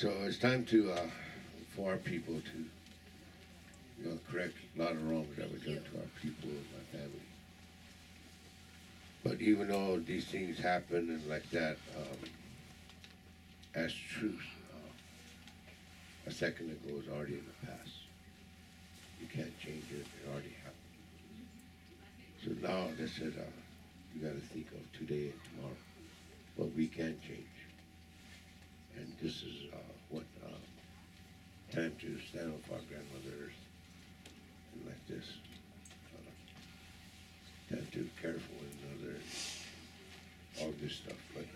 So it's time to for our people to correct a lot of wrongs that were done to our people and my family. But even though these things happen and like that, as truth, a second ago is already in the past. You can't change it; it already happened. So now, they said, you got to think of today and tomorrow, but we can change. And this is what time to stand up for our grandmothers and like this. Time to be careful with one another and all this stuff. But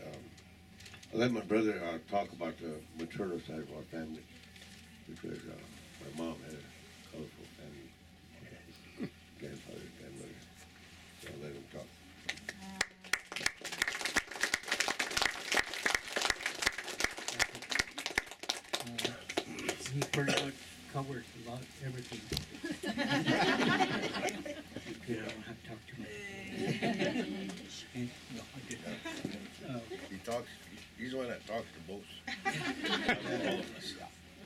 I'll let my brother talk about the maternal side of our family because my mom had a colorful family, grandfather, grandmother. So I'll let him talk. He pretty much covers a lot everything. You don't have to talk too much. No, I didn't. He talks. He's the one that talks the most.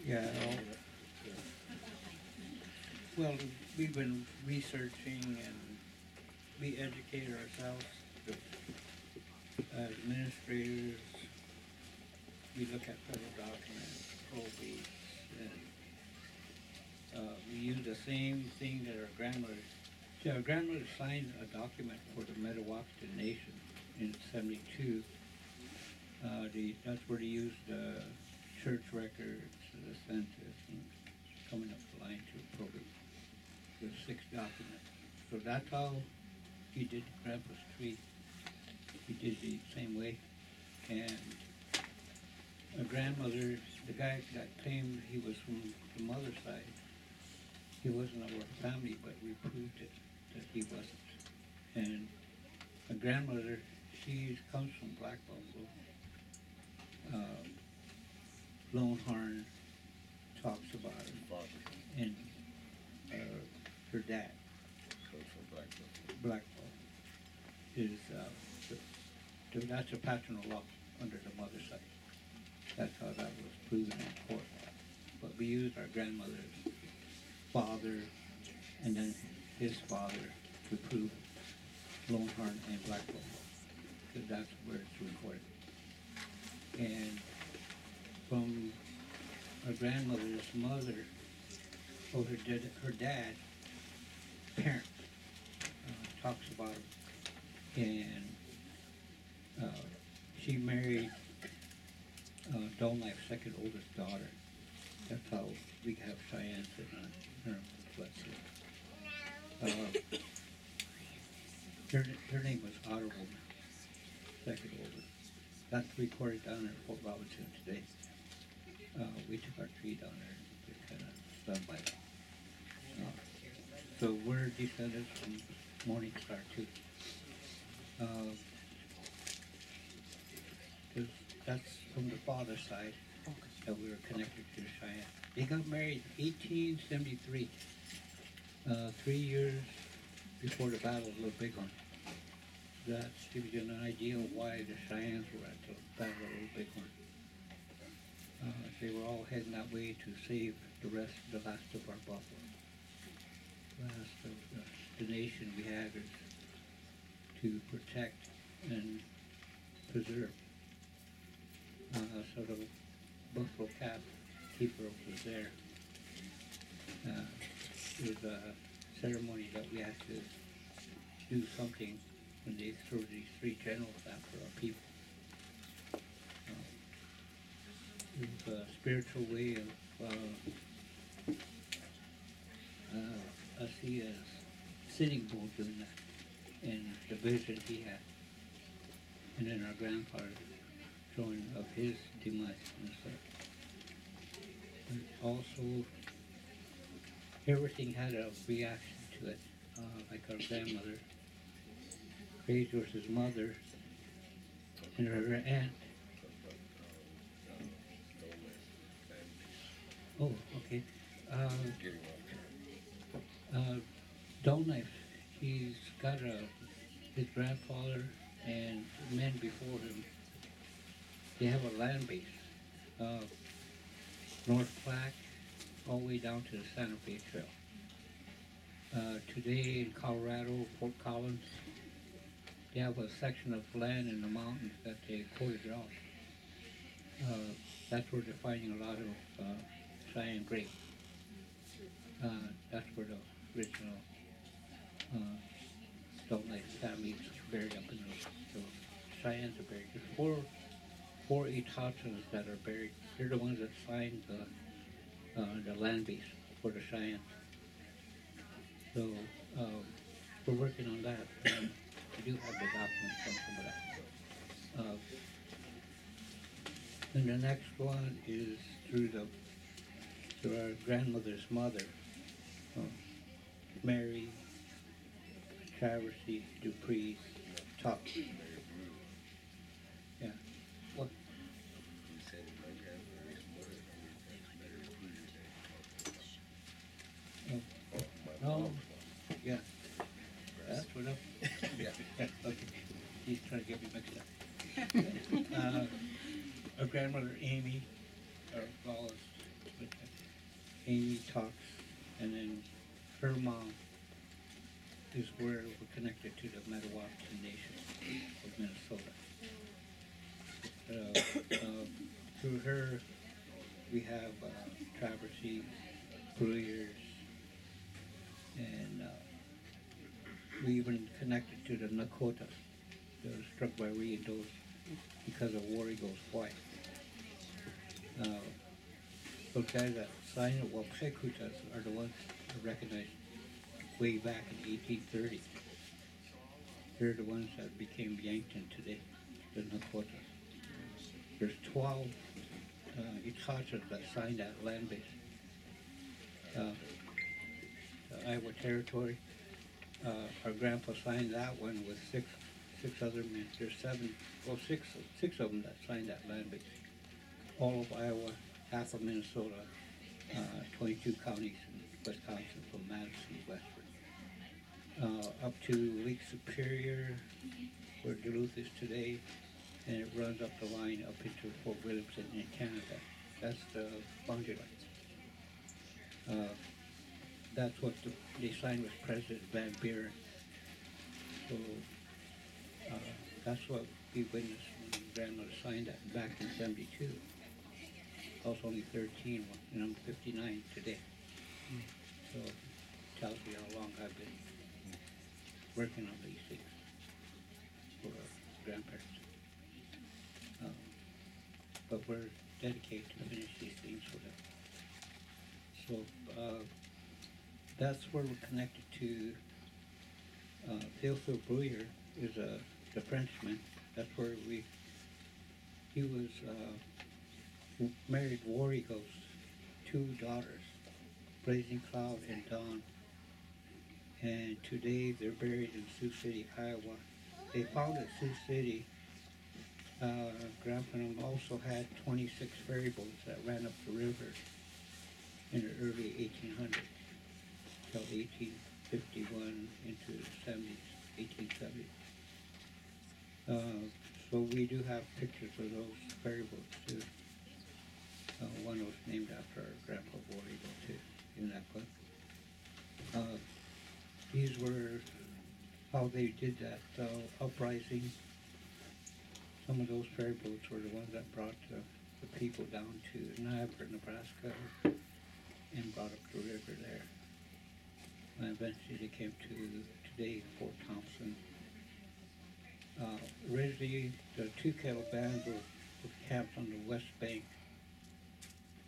Yeah. Well, we've been researching and we educate ourselves as administrators. We look at federal documents, probates, and we use the same thing that our grandmothers. See, our grandmother signed a document for the Metawakan Nation in '72. That's where they used the church records, the census, and coming up the line to probate. There's 6 documents. So that's how he did Grandpa's tree. He did the same way. And a grandmother, the guy that claimed he was from the mother's side, he wasn't of our family, but we proved it that he wasn't. And a grandmother, she comes from Black Buffalo. Longhorn talks about it, and her dad Comes from Black Buffalo. Black Buffalo is that's a paternal law under the mother's side. That's how that was proven in court. But we used our grandmother's father and then his father to prove Longhorn and Black Buffalo, because that's where it's recorded. And from our grandmother's mother, or her dad, parents, talks about him. And she married Dull Knife's second oldest daughter. That's how we have Cheyenne sitting on her bloodstream. Her name was Otter Woman, second oldest. That's recorded down in Fort Robinson today. We took our tree down there and just kind of done by that. So we're descendants from Morning Star too. Because that's from the father's side that we were connected to Cheyenne. They got married in 1873, 3 years before the Battle of Little Bighorn. That gives you an idea of why the Cheyennes were at the Battle of Little Bighorn. They were all heading that way to save the last of our buffalo. Last of the nation we have is to protect and preserve. So the buffalo calf keeper was there. It was a ceremony that we had to do something when they threw these 3 generals after our people. It was a spiritual way of us see as Sitting Bull doing that, and the vision he had. And then our grandfather showing of his demise and stuff. But also, everything had a reaction to it, like our grandmother, Crazy was his mother, and her aunt. Oh, okay. Dull Knife, he's got his grandfather and men before him. They have a land base. North Platte, all the way down to the Santa Fe Trail. Today in Colorado, Fort Collins, they have a section of land in the mountains that they quoted off. That's where they're finding a lot of Cheyenne grape. That's where the original Stone Lake families buried up in the Cheyennes are buried. There's four Itachas that are buried. They're the ones that signed the land lease for the Cheyennes. So we're working on that. We do have the documents on some of that. And the next one is through our grandmother's mother, Mary Traversy Dupree Top. Yeah. What? No. Yeah. That's what I'm. Yeah. Okay. He's trying to get me mixed up. Our grandmother Amy, or Wallace, Amy talks, and then her mom is where we're connected to the Matawapton Nation of Minnesota. Through her, we have Traversy, Brewers, and we even connected to the Lakota that was struck by Riendos because of War Eagle's wife. Those guys that signed it, Wapsekutas, are the ones that recognized way back in 1830. They're the ones that became Yankton today, the Lakota. There's 12 Itachas that signed that land base. The Iowa Territory, our grandpa signed that one with six other men. There's six of them that signed that land base. All of Iowa, half of Minnesota, 22 counties in Wisconsin from Madison westward. Up to Lake Superior, where Duluth is today, and it runs up the line up into Fort Williamson in Canada. That's the boundary line. That's what they signed with President Van Buren. So that's what we witnessed when grandmother signed that back in '72. I was only 13, and I'm 59 today. So it tells you how long I've been working on these things for our grandparents. But we're dedicated to finish these things for them. So that's where we're connected to. Theophile Bruyere is the Frenchman. That's where he was married War Eagle's 2 daughters, Blazing Cloud and Dawn. And today they're buried in Sioux City, Iowa. They founded Sioux City. Grandpa also had 26 ferry boats that ran up the river in the early 1800s till 1851 into the 1870s. So we do have pictures of those ferry boats too. One was named after our grandpa War Eagle too in that book. These were how they did that uprising. Some of those ferry boats were the ones that brought the people down to Niagara, Nebraska, and brought up the river there. And eventually they came to today Fort Thompson. Originally, the 2 Kettle Bands were camped on the west bank.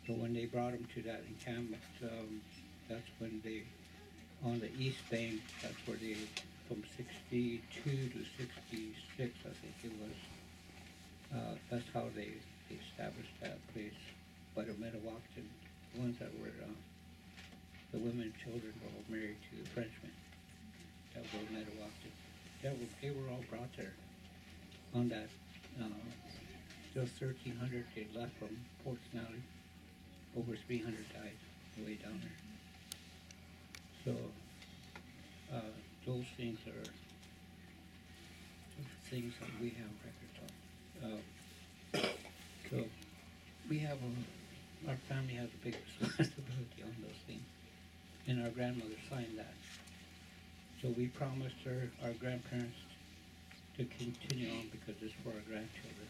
So when they brought them to that encampment, that's when they, on the east bank, that's where they, from 62 to 66, I think it was, that's how they established that place. But the Matawapton, the ones that were, the women and children were all married to the Frenchmen that were Matawapton. They were all brought there on that, those 1,300 they left from Fort Snelling. Over 300 died the way down there. So those things are things that we have records of. So we have our family has a big responsibility on those things. And our grandmother signed that. So we promised her, our grandparents, to continue on because it's for our grandchildren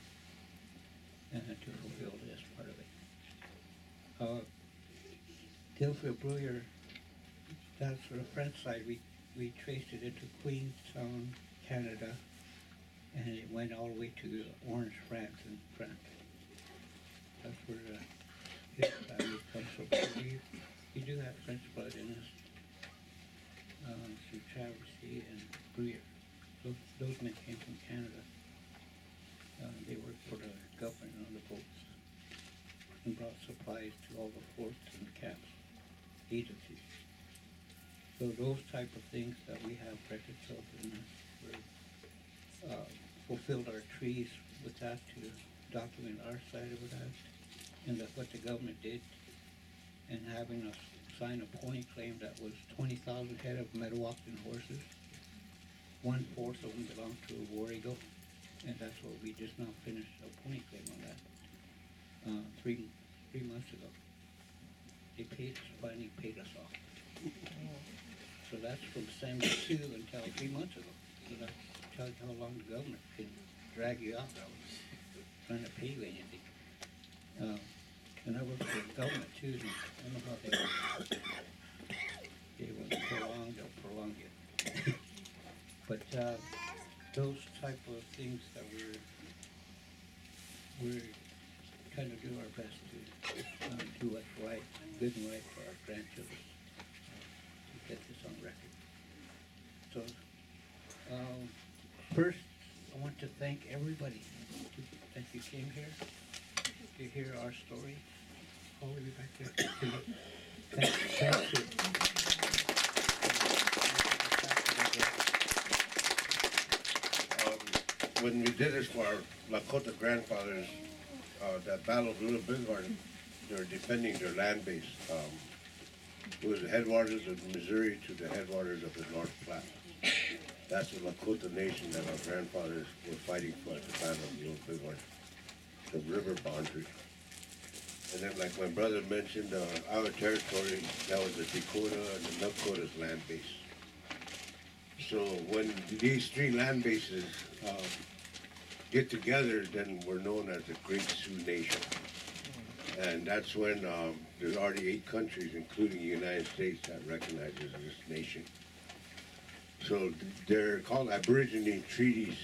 and to fulfill this part of it. Gilfield Brewer, that's for the French side. We traced it into Queenstown, Canada, and it went all the way to Orange, France, in France. That's where his family comes from. We do have French blood in us. Through Traversy and Brewer. Those men came from Canada. They worked for the government on the boats and brought supplies to all the forts and camps, agencies. So those type of things that we have records of, and we fulfilled our trees with that to document our side of that and what the government did, and having us sign a pony claim that was 20,000 head of Metawakan horses. 1/4 of them belonged to a war eagle, and that's what we just now finished a pony claim on that 3 months ago. They finally paid us off. So that's from 72 until 3 months ago. So that tells you how long the government can drag you out that was trying to pay you anything. And I work for the government too, and I know how they will they'll prolong it. But those type of things that we're trying to do our best to do what's right, good and right for our grandchildren, to get this on record. So first, I want to thank everybody that you came here to hear our story. All of you back there. Thank you. When we did this for our Lakota grandfathers, that Battle of Little Bighorn, they were defending their land base. It was the headwaters of Missouri to the headwaters of the North Platte. That's the Lakota nation that our grandfathers were fighting for at the Battle of Little Bighorn, the river boundary. And then, like my brother mentioned, our territory, that was the Dakota and the Nakota's land base. So when these three land bases get together, then we're known as the Great Sioux Nation. And that's when there's already 8 countries, including the United States, that recognizes this nation. So they're called Aborigine treaties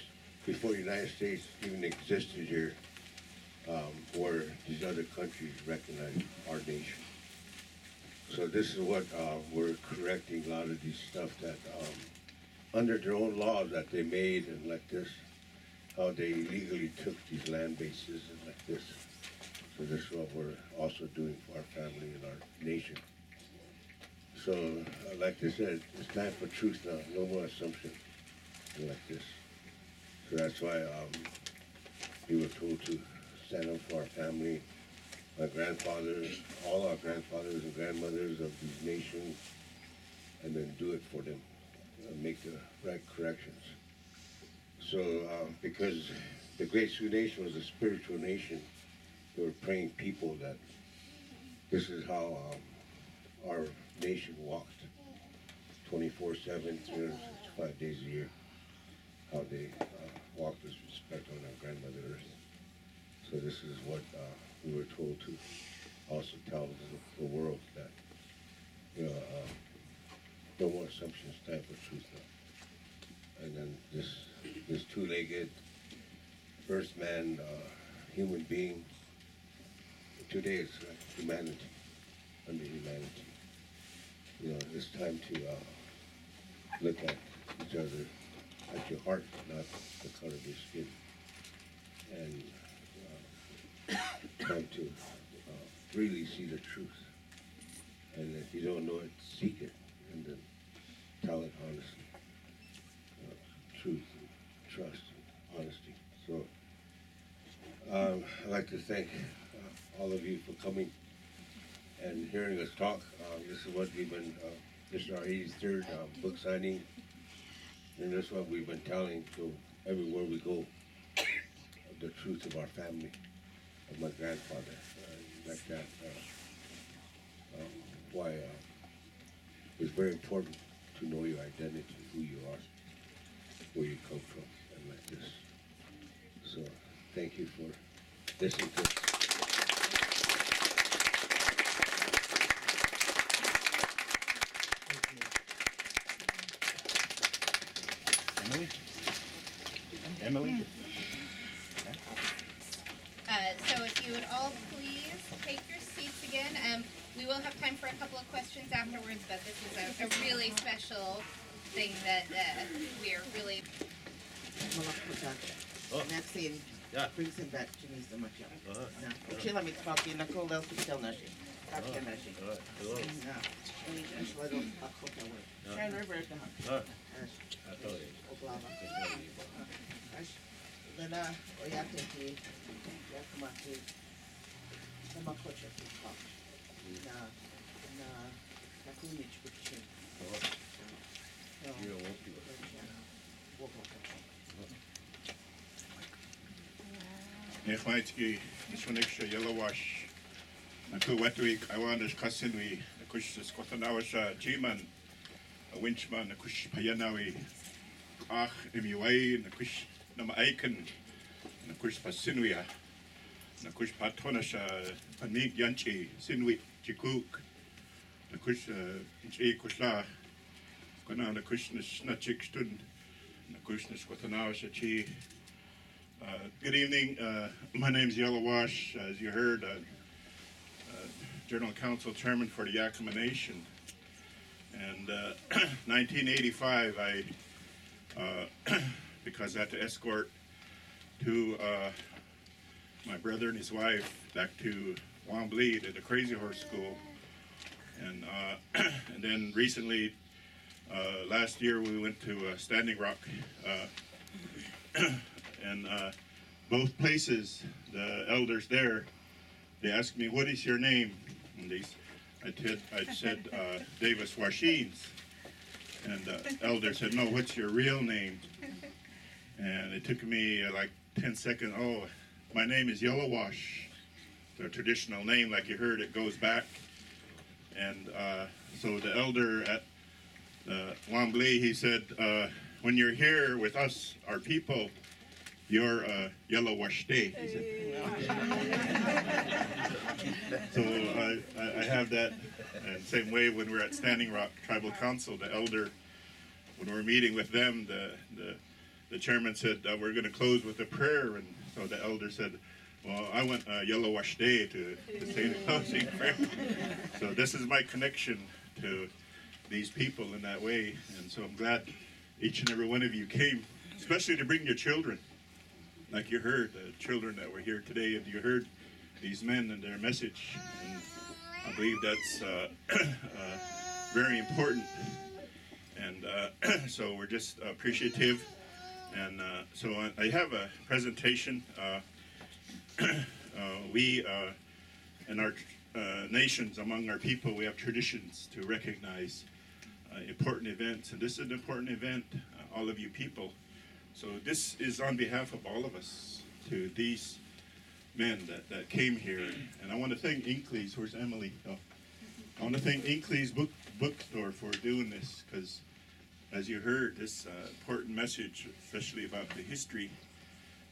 before the United States even existed here, where these other countries recognize our nation. So this is what we're correcting a lot of these stuff that under their own laws that they made, and like this, how they illegally took these land bases and like this. So this is what we're also doing for our family and our nation. So like I said, it's time for truth now, no more assumption like this. So that's why we were told to stand up for our family, my grandfathers, all our grandfathers and grandmothers of these nations, and then do it for them, make the right corrections. So because the Great Sioux Nation was a spiritual nation, they were praying people that this is how our nation walked 24/7, 365 days a year, how they walked with respect on our grandmother earth. So this is what we were told to also tell the world, that no more assumptions, time for truth now. And then this two-legged first man, human being, today it's like humanity, under humanity. It's time to look at each other, at your heart, not the color of your skin. And time to really see the truth. And if you don't know it, seek it, and then tell it honestly. Truth, and trust, and honesty. So I'd like to thank all of you for coming and hearing us talk. This is what we've been, this is our 83rd book signing, and this is what we've been telling to everywhere we go, the truth of our family, of my grandfather. like that. Why it's very important to know your identity, who you are, where you come from, and like this. So thank you for listening to us. Emily? So if you would all please take your seats again. We will have time for a couple of questions afterwards, but this is a really special thing that we are really... Maxine brings him back. She needs to much up. She'll let me talk to you. Nicole, they'll tell Nashi. Talk to Nashi. Sharon River at the house. Lena, oyate yakumaki, namakocha kipach, na takunich bukchin. Nechmaitki, Nishoneksha, Yellow Wash, Nakuwetwik, Iwanish Kasinwi, Nakush Skotanawasha, Jiman, a Winchman, Nakush Payanawi, Ach, Imiway, Nakush Nama Aiken, Nakush Pasinwia, Nakush Patonasha, Panik Yanchi, Sinwit, Chikuk, Nakush Inchi Kushla, Kona Nakush Nachik Stund, Nakush Skotanawasha Chi. Good evening. My name is Yellow Wash. As you heard, General Council Chairman for the Yakima Nation. And 1985, because I had to escort my brother and his wife back to Wombly to the Crazy Horse School. And then recently, last year, we went to Standing Rock. And both places, the elders there, they asked me, "What is your name?" And I said, Davis Washines. And the elder said, "No, what's your real name?" And it took me like 10 seconds. "Oh, my name is Yellow Wash." The traditional name, like you heard, it goes back. And so the elder at Wombly, he said, "When you're here with us, our people, you're Yellow Wash Day," he said. So I have that. And same way when we're at Standing Rock Tribal Council, the elder, when we're meeting with them, the chairman said, "We're going to close with a prayer." And so the elder said, "Well, I want Yellow Wash Day to say the closing prayer." So this is my connection to these people in that way. And so I'm glad each and every one of you came, especially to bring your children. Like you heard, the children that were here today, and you heard these men and their message. And I believe that's very important. And so we're just appreciative. And so I have a presentation. We, in our nations, among our people, we have traditions to recognize important events. And this is an important event, all of you people. So this is on behalf of all of us, to these men that came here. And I want to thank Inkley's. Where's Emily? Oh. I want to thank Inkley's bookstore for doing this, because as you heard, this important message, especially about the history,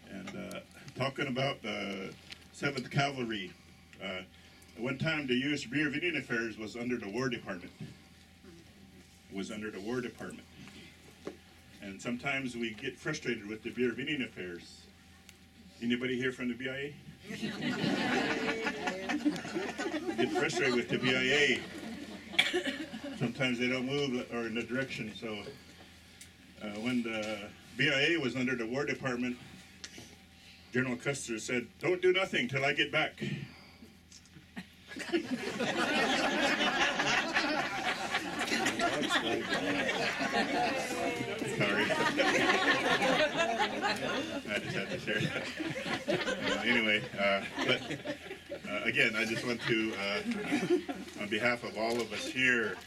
and talking about the 7th Cavalry. At one time, the U.S. Bureau of Indian Affairs was under the War Department. And sometimes we get frustrated with the Bureau of Indian Affairs. Anybody here from the BIA? Get frustrated with the BIA. Sometimes they don't move or in the direction. So when the BIA was under the War Department, General Custer said, "Don't do nothing till I get back." Sorry. I just had to share that. Anyway, but again, I just want to, on behalf of all of us here,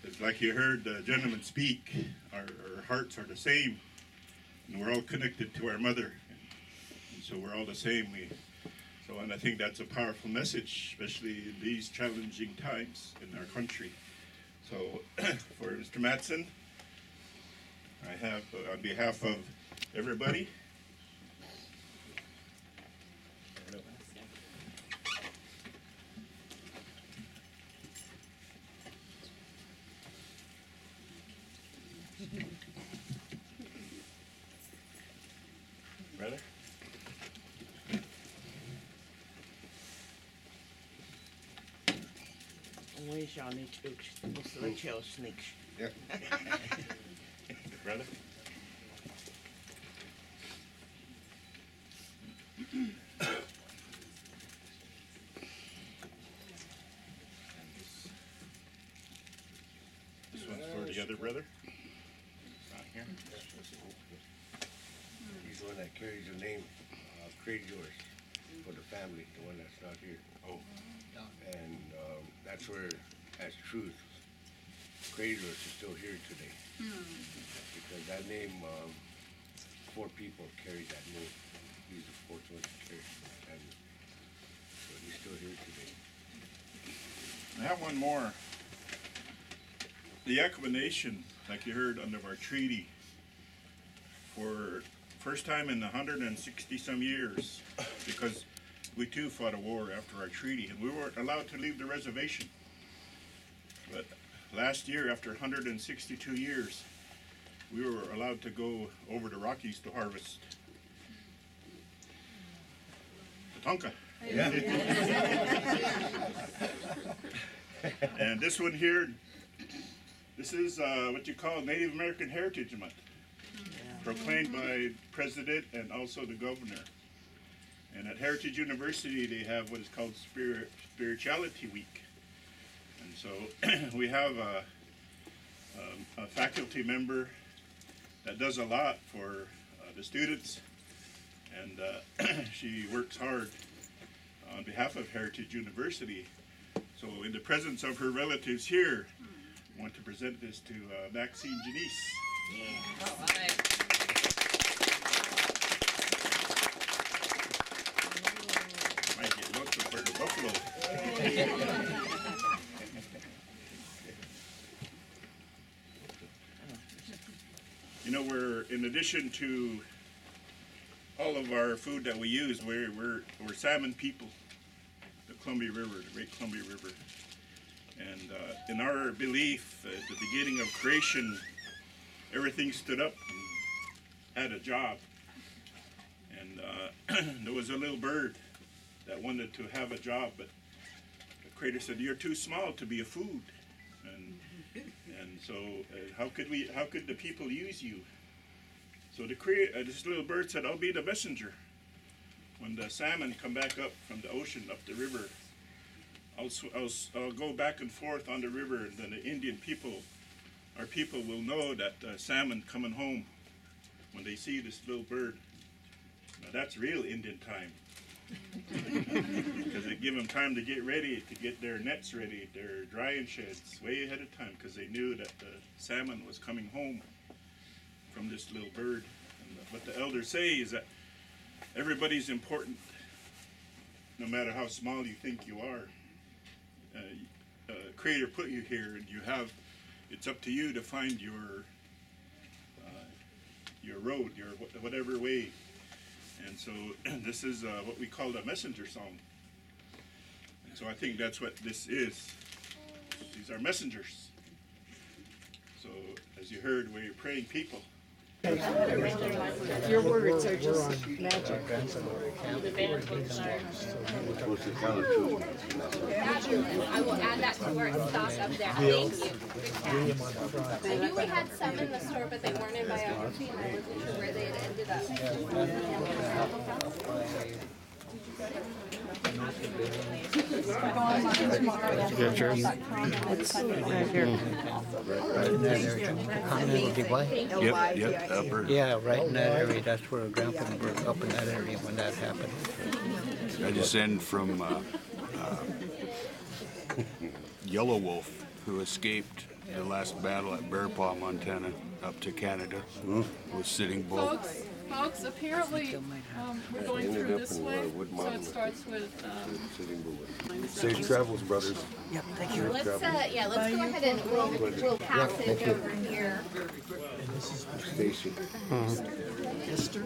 it's like you heard the gentleman speak, our hearts are the same, and we're all connected to our mother, and so we're all the same. So, and I think that's a powerful message, especially in these challenging times in our country. So, for Mr. Matson, I have, on behalf of everybody, brother. Yeah. Brother. This one's for the other brother. Not here. He's the one that carries the name, Yours, for the family, the one that's not here. Oh. And that's where, as truth, Yours is still here today. Because that name, 4 people carried that name. He's the 4th one to carry it for the family. So he's still here today. I have one more. The Yakama Nation, like you heard under our treaty, for first time in 160 some years, because we too fought a war after our treaty, and we weren't allowed to leave the reservation. But last year, after 162 years, we were allowed to go over the Rockies to harvest the tonka. Yeah. And this one here, this is what you call Native American Heritage Month, proclaimed by President and also the Governor. And at Heritage University, they have what is called Spirituality Week. And so we have a faculty member that does a lot for the students, and she works hard on behalf of Heritage University. So in the presence of her relatives here, I want to present this to Maxine Janice. Might get lots for the buffalo. You know, we're, in addition to all of our food that we use, we're salmon people, the Columbia River, the Great Columbia River. And in our belief, at the beginning of creation, everything stood up and had a job. And there was a little bird that wanted to have a job, but the Creator said, "You're too small to be a food." And so how could the people use you? So this little bird said, "I'll be the messenger. When the salmon come back up from the ocean, up the river, I'll go back and forth on the river, and then the Indian people, our people, will know that the salmon coming home when they see this little bird." Now that's real Indian time. Because it give them time to get ready, to get their nets ready, their drying sheds way ahead of time, because they knew that the salmon was coming home from this little bird. And what the elders say is that everybody's important, no matter how small you think you are. Creator put you here, and it's up to you to find your road, your whatever way. And so this is what we call a messenger song. And so I think that's what this is. These are messengers. So as you heard, we're praying people. Your words are just magic. I will add that to our stock up there. Thank you. Good catch. I knew we had some in the store, but they weren't in biography, and I wasn't sure where they had ended up. Yep, upper. Yeah, right in that area. That's where Grandpa was up in that area when that happened. I descend from Yellow Wolf, who escaped the last battle at Bear Paw, Montana, up to Canada with Sitting Bull. Folks, apparently we're going through this way, so it starts with. Safe travels, brothers. Yep, thank you. Let's go ahead and we'll passage over here. Stacy. Esther?